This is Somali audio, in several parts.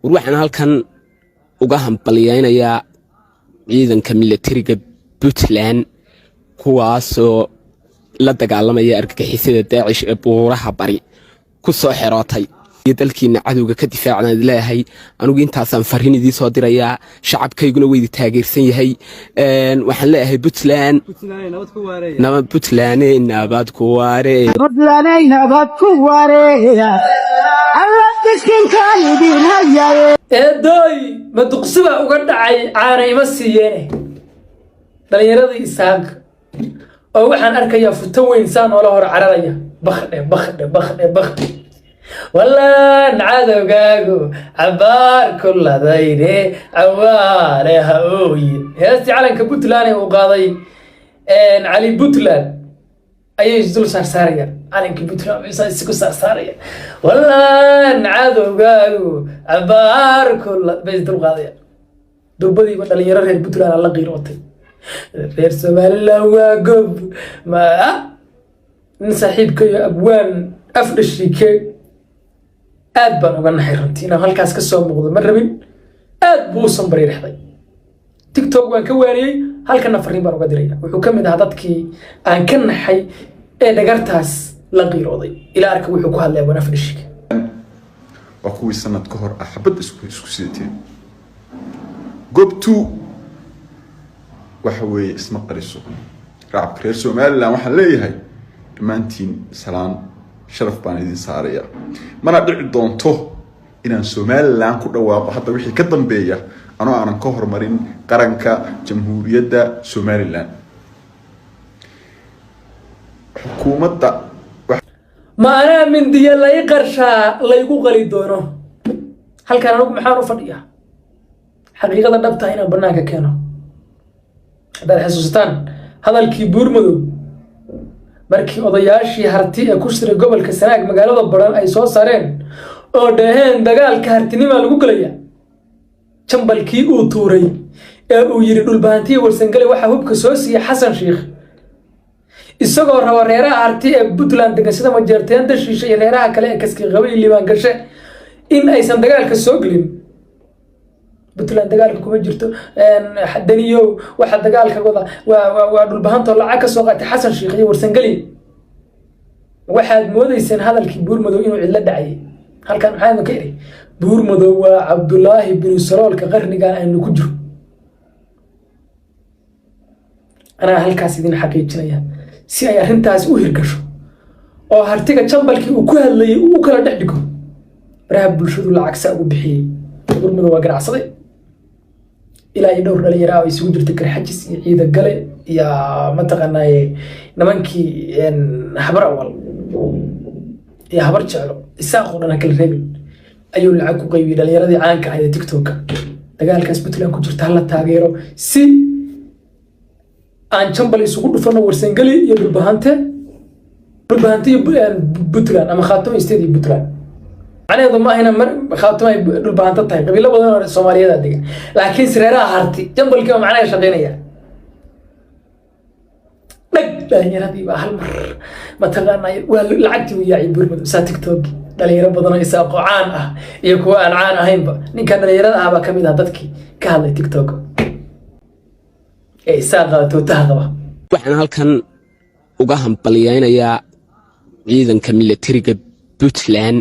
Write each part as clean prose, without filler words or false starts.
waxaan halkan uga hambaliyaynayaa ciidanka militariga Puntland kuwaasoo la dagaalamaya argagixisada Daacish ee buuraha bari ku soo xerootay iyo dalkiina cadowga ka difaacnaa ilaahay anigu intaasaan fariin idin soo dirayaa shacabkayguna way taageersan yahay waxaan leeyahay Puntland nabad ku waare eedoy ma duqsiba uga dhacay caanayma siiyeene dhalinyaradii isaaq oo waxaan arkayaa futo weyn saan oola hor cararaya bakhdhe wallaan cadowgaagu cabaar ku ladayne cawaare ha ooyin heestii calanka Puntland ee uu qaaday cali Puntland ayay dul saarayaan calanka Puntland isku saaraya wallaan cadowgaagu cabaar ku bay dul qaadayaan dubadii dhalinyaro reer Puntland la qiirootay reer Soomaaliland waa gob ma nin saaxiibkay abwaan afdhashike aad baan uga naxay runtii inaan halkaas ka soo muuqdo ma rabin aad buu san bariirxday TikTok waan ka waariyay halkana fariin baan uga diraya wuxuu ka mid ahaa dadkii aan ka naxay ee dhagartaas la qiirooday ila arka wuxuu ku hadlay abwaan afdhashike waa kuwii sanad ka hor xabad isku sidateen gobtu waxa weeye isma qariso raabka reer Soomaaliland waxaan leeyahay dhammaantiin salaan sharaf baan idin saaraya mana dhici doonto inaan Soomaaliland ku dhawaaqo hadda wixii ka dambeeya anoo aanan ka hormarin qaranka jamhuuriyadda Soomaaliland xukuumadda ma ana min diya lay qarshaa laygu qali doono halkan anigu maxaan u fadhiyaa xaqiiqada dhabta inaan banaanka keeno haddaad xasuustaan hadalkii buurmadow markii odayaashii harti ee ku shiray gobolka Sanaag magaalada Baran ay soo saareen oo dhaheen dagaalka hartinima lagu galaya jambalkii uu tuuray ee uu yiri dhulbaantii warsangale waxa hubka soo siiyay Xasan Sheekh isagoo raba reeraha harti ee Puntland degan sida majeerteen dashiisha iyo reeraha kale ee kaski qabay liibaan gashay in aysan dagaalka soo galin Puntland dagaalka kuma jirto daniyo waxa dagaalka wada waa dhulbahanto lacag ka soo qaatay Xasan Sheekh iyo warsangale waxaad moodayseen hadalkii buurmadow inuu cid la dhacay halkan maxaa ka yiri buurmadow waa Cabdullaahi bin Saloolka qarnigan aynu ku jiro ana halkaas idin xaqiijinaya si ay arintaas u hirgasho oo hartiga jambalkii uu ku hadlayay uu kala dhigdhigo baraha bulshadu lacag saa ugu bixiyay buurmadow waa ganacsaday ilaa ay dhowr dhalinyaro ay isugu jirtay garxajis iyo ciida gale iyo mataqaanay nimankii habar awal iyo habar jeclo isaaqo dhan kala reebin ayuu lacag ku qaybiyay dhalinyaradii caanka ah ee TikTok dagaalkaas Puntland ku jirta la taageero si aan jambal isugu dhufano warsangale iyo dhulbahante iyo Puntland ama khaatimo isteed iyo Puntland أنا ضمن هنا خاطمة بالبانتا طيب قبل لا بدنا الصومالية ذاتك لكن سريرها هارتي جنب الكلام معنا شغينية لا هي هذه بهالمر مثلا والعكت ويا عبور مسا تيك توك دليل رب بدنا يساقوا عانه يكون عانه هين با نين كان دليل هذا كميد هذاتك كهذا تيك توك إيه ساقة توتهضبة waxaan halkan uga hambaliyaynayaa ciidanka militariga Puntland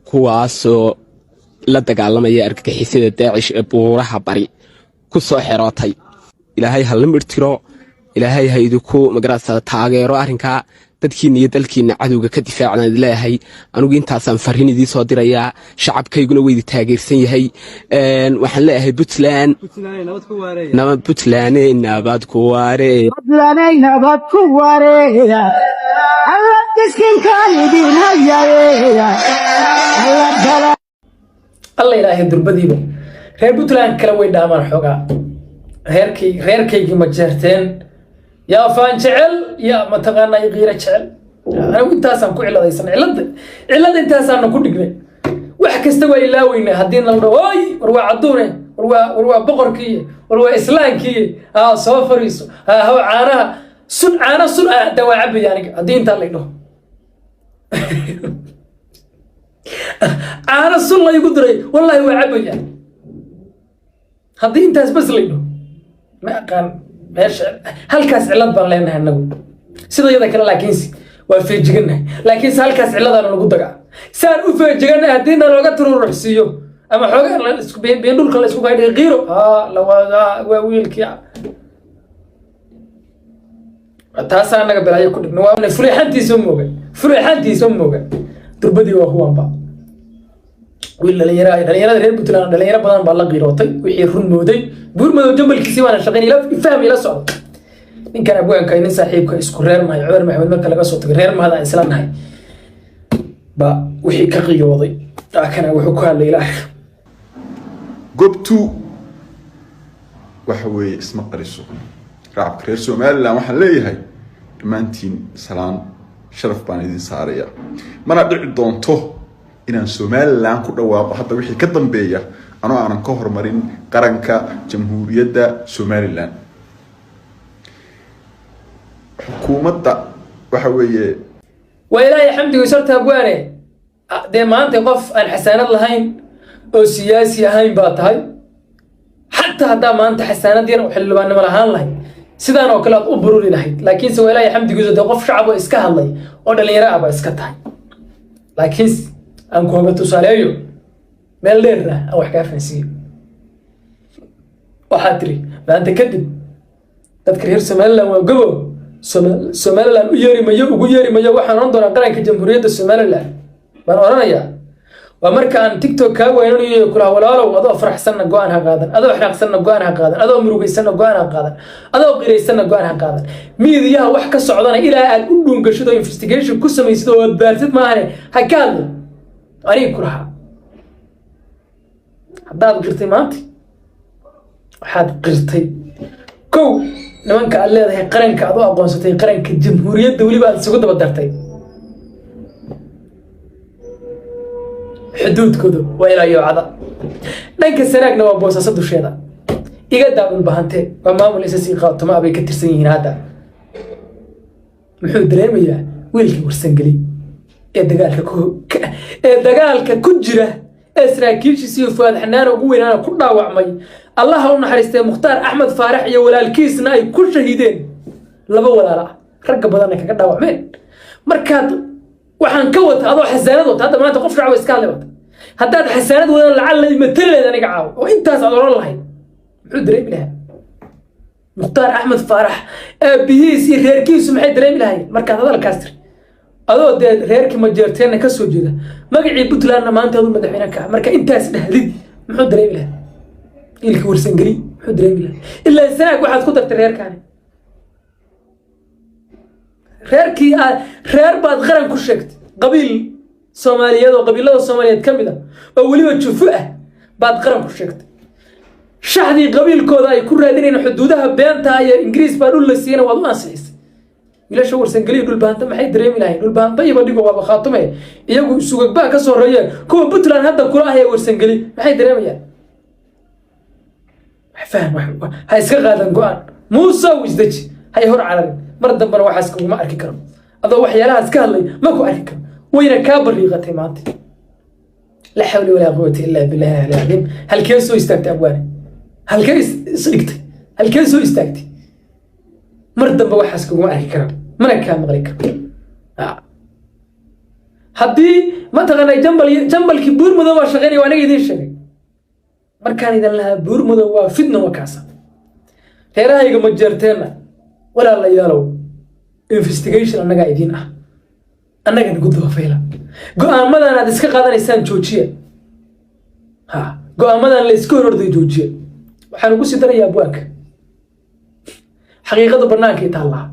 kuwaasoo la dagaalamaya argagixisada Daacish ee buuraha bari ku soo xerootay ilaahay ha la mirtiro ilaahay ha idinku magarasa taageero arrinka dadkiina iyo dalkiina cadowga ka difaacnaa ilaahay anigu intaasaan fariin idin soo dirayaa shacabkayguna way taageersan yahay waxaan leeyahay Puntland nabad ku waare الله إلهي دربديبه reer Puntland kala way dhaamaan xogaa reerkaygi ma jeerteen yaa faan jecel yaa ma taqaanay qiira jecel anigu intaasaan ku ciladaysan cilada intaasaan ku dhignay wax kasta waa ilaaweyna hadii la dhaho way war waa caduune war waa boqorkii war waa islaankii soo fariiso caanaha sun dawaa cabay aniga hadii inta la dhaho caano sun la igu diray wallaahi waa cabaya haddii intaas bas layno ma aqaan meesha halkaas cilad baan leenahay annagu sida yada kale laakiinse waa feejiganahay laakiinse halkaas ciladaana lagu dagaa saan u feejiganahay haddii nalooga tururuxsiiyo ama xoogaa been dhulka la isku gaadhay qiiro waa wiilkii taasaa naga balaayo ku dhigno waa fuleexantiisa mooga durbadii waa kuwanba wiil dhalinyarada reer Puntland dhalinyaro badan baa la qiirootay wixii run mooday buurmadow jambalkiisii waana shaqayn fahmi ila socdo ninkan abwaanka nin saaxiibka isku reer mahay Cumar Maxamed marka laga soo tagay reer mahada isla nahay ba wixii ka qiyooday kana wuxuu ku hadlay ilaahay gobtu waxa weeye isma qariso raabka reer Soomaaliland waxaan leeyahay dhammaantiin salaan sharaf baan idin saaraya mana dhici doonto inaan Soomaaliland ku dhawaaqo hadda wixii ka dambeeya anoo aanan ka hormarin qaranka jamhuuriyadda Soomaaliland xukuumadda waxa weeye waa ilaahay xamdiga sarta abwaane de maanta qof aan xasaanad lahayn oo siyaasi ahayn baa tahay hatta hadda maanta xasaanad yar oo xillibaanimo lahaan lahayn sidaan oo kale aad u bururi lahayd laakiin se ilaahay xamdigiisa de qof shacab oo iska hadlay oo dhalinyaro ah baa iska tahay laakiin aan ku hoga tusaaleeyo meel dheer ah wax ka fahansiyo waxaa tiri maanta kadib dadka reer Soomaaliland waa gabo Soomaaliland ugu yeeri mayo waxaan oran doonaa qaranka jamhuuriyadda Soomaaliland baan oranayaa waa marka aan TikTok ka weynayo kula walaalow adoo faraxsanna go'aan ha qaadan adoo xanaaqsanna go'aan ha qaadan adoo murugaysanna go'aan ha qaadan adoo qiraysanna go'aan ha qaadan miidiyaha wax ka socdana ilaa aad u dhungashido investigation ku samaysid oo baartid maahan ha ka hadlo ani kulaha haddaad qirtay maanta waxaad qirtay kow nimanka aad leedahay qaranka aad u aqoonsatay qaranka jamhuuriyadda weliba aad isugu daba dartay xuduudkooda waa ilaa yoocada dhanka sanaagna waa boosaaso dusheeda iga daabul bahantee waa maamul isasii qaatoma bay ka tirsan yihiin hadda muxuu dareemayaa wiilkii warsangeli ee dagaalka ku jira ee saraakiishiisii fuad xanaan ugu weynaana ku dhaawacmay allaha u naxariistay mukhtaar axmed faarax iyo walaalkiisna ay ku shahiideen laba walaal ah ragga badanna kaga dhaawacmeen markaad waxaan ka wata adoo xasaanad wata hadda maanta qof shacab iska hadlay wata haddaad xasaanad wadan lacag la mataleed aniga caaw oo intaas aad oran lahayd muxuu dareemi lahaa mukhtaar axmed faarax aabihiis iyo reerkiisu maxay dareemi lahaayeen markaad hadalkaas tiri adoo dee reerkii majeerteenna ka soo jeeda magacii Puntlandna maanta adu madaxweyne ka marka intaas dhahdid muxuu dareemi lahaa ilki warsangeli muxuu dareemi lahaa ilaa sanaag waxaad ku dartay reerkaani reerkii reer baad qaran ku sheegtay qabiil Soomaaliyeed oo qabiilada Soomaaliyeed kamid ah oo waliba jufu ah baad qaran ku sheegtay shaxdii qabiilkooda ay ku raadinayeen xuduudaha beenta iyo Ingiriis baa dhul la siiyay waad u ansixisay wiilasha warsangeli dhul baanta maxay dareemi lahayn dhul baanta iyo dhigo waa khaatume iyagu sugag baa ka soo reeyay kuwa Puntland hadda kula ah ee warsangeli maxay dareemayaan faham ha iska qaadan go'aan Muuse wisdaji hay hor cararin mar dambana waxaas kuma arki karo adoo waxyaalahaas ka hadlay ma ku arki karo wayna ka bariiqatay maanta la hawli wala quwwata illa billahi al-azim halkee soo istaagtay abwaane halkee isdhigtay halkee soo istaagtay mar dambe waxaas kuma arki karo mana ka maqli karo haddii ma taqaanay jambalkii buurmadow waa shaqeynay waa aniga idin sheegay markaan idin lahaa buurmadow waa fidna waa kaasa reerahayga ma jeerteena walaalayaalow investigation annaga idin ah annaga nagu daba fayla go'aamadan aad iska qaadanaysaan joojiya go'aamadan la iska hororday joojiya waxaan ugu sii darayaa abwaanka xaqiiqadu banaanka ay taallaa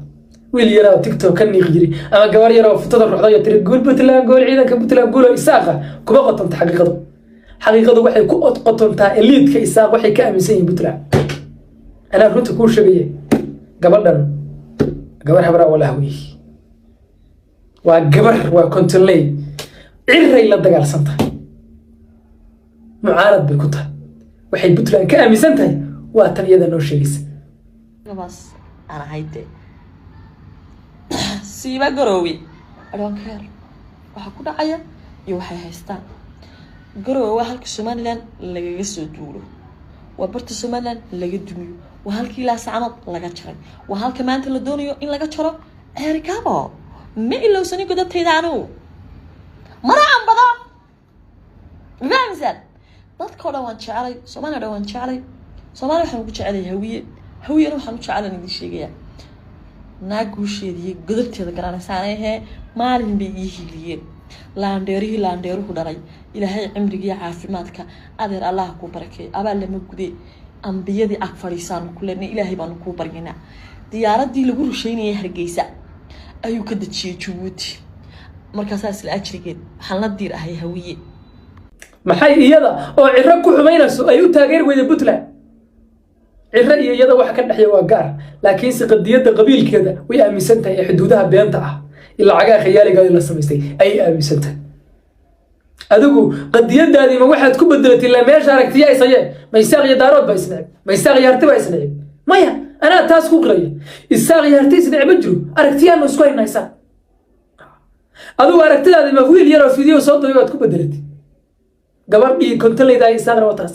wiil yaraa TikTok ka niiqiri ama gabar yar oo fotada ruuxda iyo tiri gool Puntland gool ciidanka Puntland gool isaaqa kuma qotonta xaqiiqadu waxay ku qotontaa elite-ka isaaq waxay ka aaminsan yihiin Puntland ana runta ku sheegay gabadhan gabar habra wala hawi waa gabar waa kontonley cirray la dagaalsanta mucaarad bay ku tahay waxay Puntland ka aaminsan tahay waa tan iyada noo sheegaysa bas ana hayde siiba garoowi I don't care waxa ku dhacaya iyo waxay haystaan garowe waa halka Somaliland lagaga soo duulo waa barta Somaliland laga dumiyo waa halkii la saacad laga jaray waa halka maanta la doonayo in laga jaro Erikabo ma ilowsani godabtayda anu maraan bada Ramzan dadka dhan waan jeclay Soomaaliya dhan waan jeclay Soomaaliya waxaan ku jeclay hawiye waxaan ku jeclay in sheegaya naaguusheedii godabteeda garanaysaanahay maalin bay ii hiliyeen laandeeruhu dhalay ilaahay cimriga iyo caafimaadka adeer Allah ku barakeeyo abaal lama gude ambiyadii ag fariisaan ku leenay ilaahay baan ku bargina diyaaradii lagu rusheynayay Hargeysa ayuu ka dajiyay Djibouti markaas asla ajrigeed waxaan la diir ahay hawiye maxay iyada oo cirro ku xumaynayso ay u taageer weyday Puntland cirro iyo iyada wax ka dhaxay waa gaar laakiin si qadiyada qabiilkeeda way aaminsan tahay xuduudaha beenta ah ilaa cagaa khiyaaliga la sameystay ay aaminsan tahay adigu qadiyadaadii ma waxaad ku bedelatay la meesha aragtiya isayee ma isaaq iyo daarood ba isnacib ma isaaq iyo harti ba isnacib maya ana taas ku qiraya isaaq iyo harti isnacib jiro aragtiyaanu isku haynaysaa adigu aragtidaadii ma wiil yar oo fiidiyo soo dooyo aad ku bedelatay gabadhii kontalayda isaaqna wataas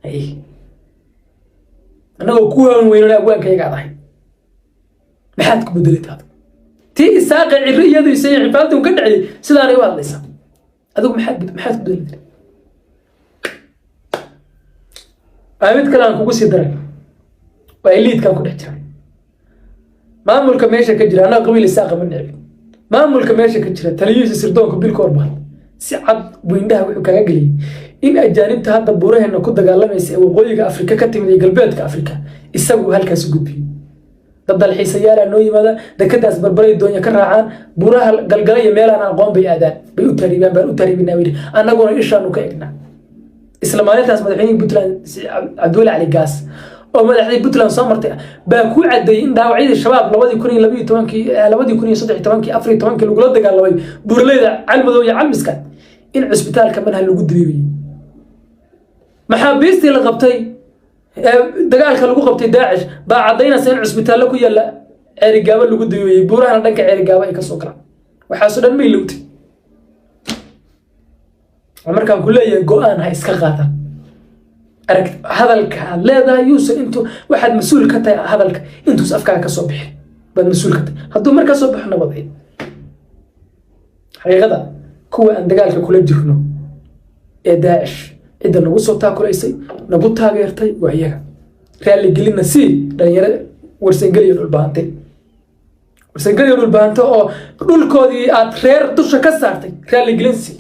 ay anagoo ku waan weynaa waankayga adahay maxaad ku bedelatay tii isaaqi cirro iyadu isay cifaadun ka dhacay sidaan ay u hadlaysaa adigu maxaad ku bedelatay mid kale aan kugu sii daray waa liidkan ku dhex jira maamulka meesha ka jira annaga qabiil isaaqa ma necbi maamulka meesha ka jira taliyihiisa sirdoonka bilka orbaan si cad buindhaha wuxuu kaga geliyay in ajaanibta hadda buuraheena ku dagaalamaysa ee waqooyiga Afrika ka timid iyo galbeedka Afrika isagu halkaas u gudbiyay dad dalxiisayaal noo yimaada dekadaas barbaray doonyo ka raacaan buuraha galgalaya meelaan aqoon bay aadaan bay u tariibinaa wili annaguna ishaanu ka egnaa isla maalintaas madaxweynaha Puntland Cabdulla Ali Gaas oo madaxdii Puntland soo martay baa ku cadeeyay in dhaawacyada shabaab 2012 lagula dagaalamay buurleyda Calmadow iyo Calmiska in cisbitaalka manha lagu diibay maxaabiistii la qabtay dagaalka lagu qabtay Daacish baa cadeynaysa in cisbitaalka ku yaala Erigabo lagu diibay buuraha dhanka Erigabo ay ka soo galaan waxa soo dhan ma ilowtay markaan ku leeyahay go'aan ha iska qaadan arag hadalka leedahay yuusan intu waxaad mas'uul ka tahay hadalka intuu afkaaga ka soo bixin baad mas'uul ka tahay hadduu markaa soo baxo nabad xaqiiqada kuwa aan dagaalka kula jirno ee Daacish cidda nagu soo taakulaysay nagu taageertay waa iyaga raali gelina si dhalinyaro warsangeliyo dhulbaante oo dhulkoodii aad reer dusha ka saartay raali gelin si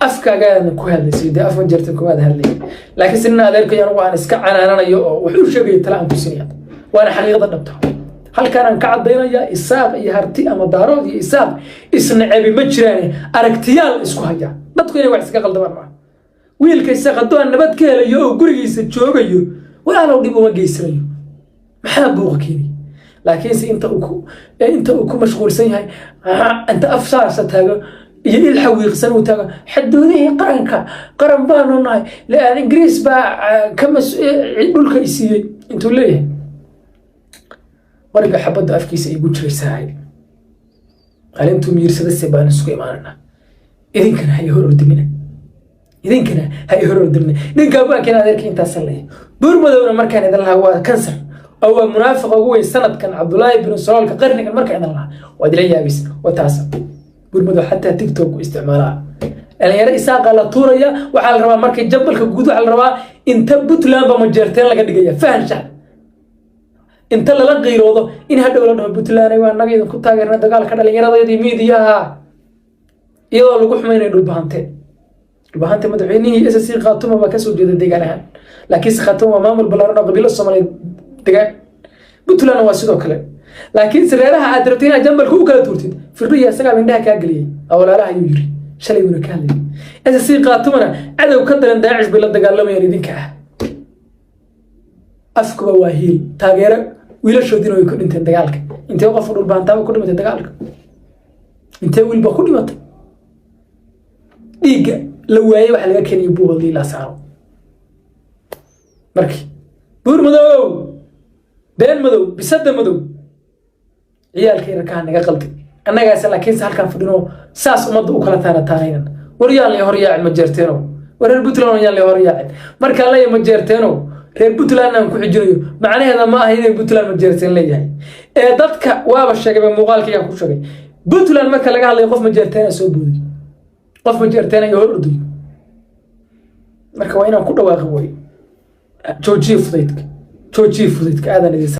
afkaaga ku hadlaysay de afma jirta kuma hadlay laakiin sinna adeerkayaan waan iska canaananayo oo wuxuu sheegay tala aan ku sinaya waana xaqiiqada dhabta halkaan aan ka cadeynaya isaaq iyo harti ama daarood iyo isaaq isnacebi ma jiraan aragtiyaal isku haya dadku inay wax iska qaldamaan ma wiilka isaaq hadduu nabad ka helayo oo gurigiisa joogayo walaalow dhib uma geysanayo maxaa buuqa keenay laakiin si inta uu ku mashquulsan yahay anta afsaarsa taago iyo ilxawiiqsan uu taago xaduudihii qaran baanu nahay laan ingiriis baa kama dhulka isiiyay intuu leeyahay wariga xabada afkiisa igu jiraysaa qalintu miirsada si baan isku imaanana idinkana hay horordimina ninka baa keen adeerka intaas leeyahay buurmadowna markaan idan lahaa waa kansar oo waa munaafiq ugu weyn sanadkan Cabdullaahi ibn Salaalka qarnigan markaan idan lahaa waa dila yaabis wataas buurmadow xataa TikTok ku isticmaalaa dhalinyaro isaaqa la tuuraya waxaa la rabaa markay jabalka guud waxaa la rabaa inta Puntland ba ma jeerteen laga dhigaya fahansha inta lala qiiroodo in hadhow la dhaho Puntland waa naga idin ku taageerna dagaalka dhalinyaradeedii miidiyaha iyadoo lagu xumeynay dhulbahante madaxweynihii SSC Khaatuma baa ka soo jeeda deegaanahan laakiin Khaatuma waa maamul balaaran oo qabiilo Soomaaliyeed deegaan Puntland waa sidoo kale laakiin sareeraha aad rabteen jambalka u kala tuurtid firdhiya isaga indhaha ka galiyay awlaalaha ayuu yiri shalay una ka hadlay SSC Khaatumana cadow ka daran Daacish bay la dagaalamayeen idinka afkuba waa hiil taageero wiilashoodina way ku dhinteen dagaalka intee qof dhulbaantaaba ku dhimatay dagaalka intee wiilba ku dhimatay dhiigga la waayay waxa laga keenay buuqdii la saaro markii buur madow been madow bisada madow ciyaalkayna ka naga qalday annagaas laakiin halkaan fadhino saas umada u kala taanaynan وريال لي هرياعد ما جرتينو ورير بوتلان وريال لي هرياعد مركا لا ما جرتينو reer Puntland aan ku xijinayo macnaheeda ma aha inay Puntland ma jeerteen leeyahay dadka waaba sheegay muuqaalkayga ku sheegay Puntland marka laga hadlayo qof ma jeerteen soo buuday qof ma jeerteen ay hor orday marka waa inaan ku dhawaaqo way joojiye fudaydka aadan idin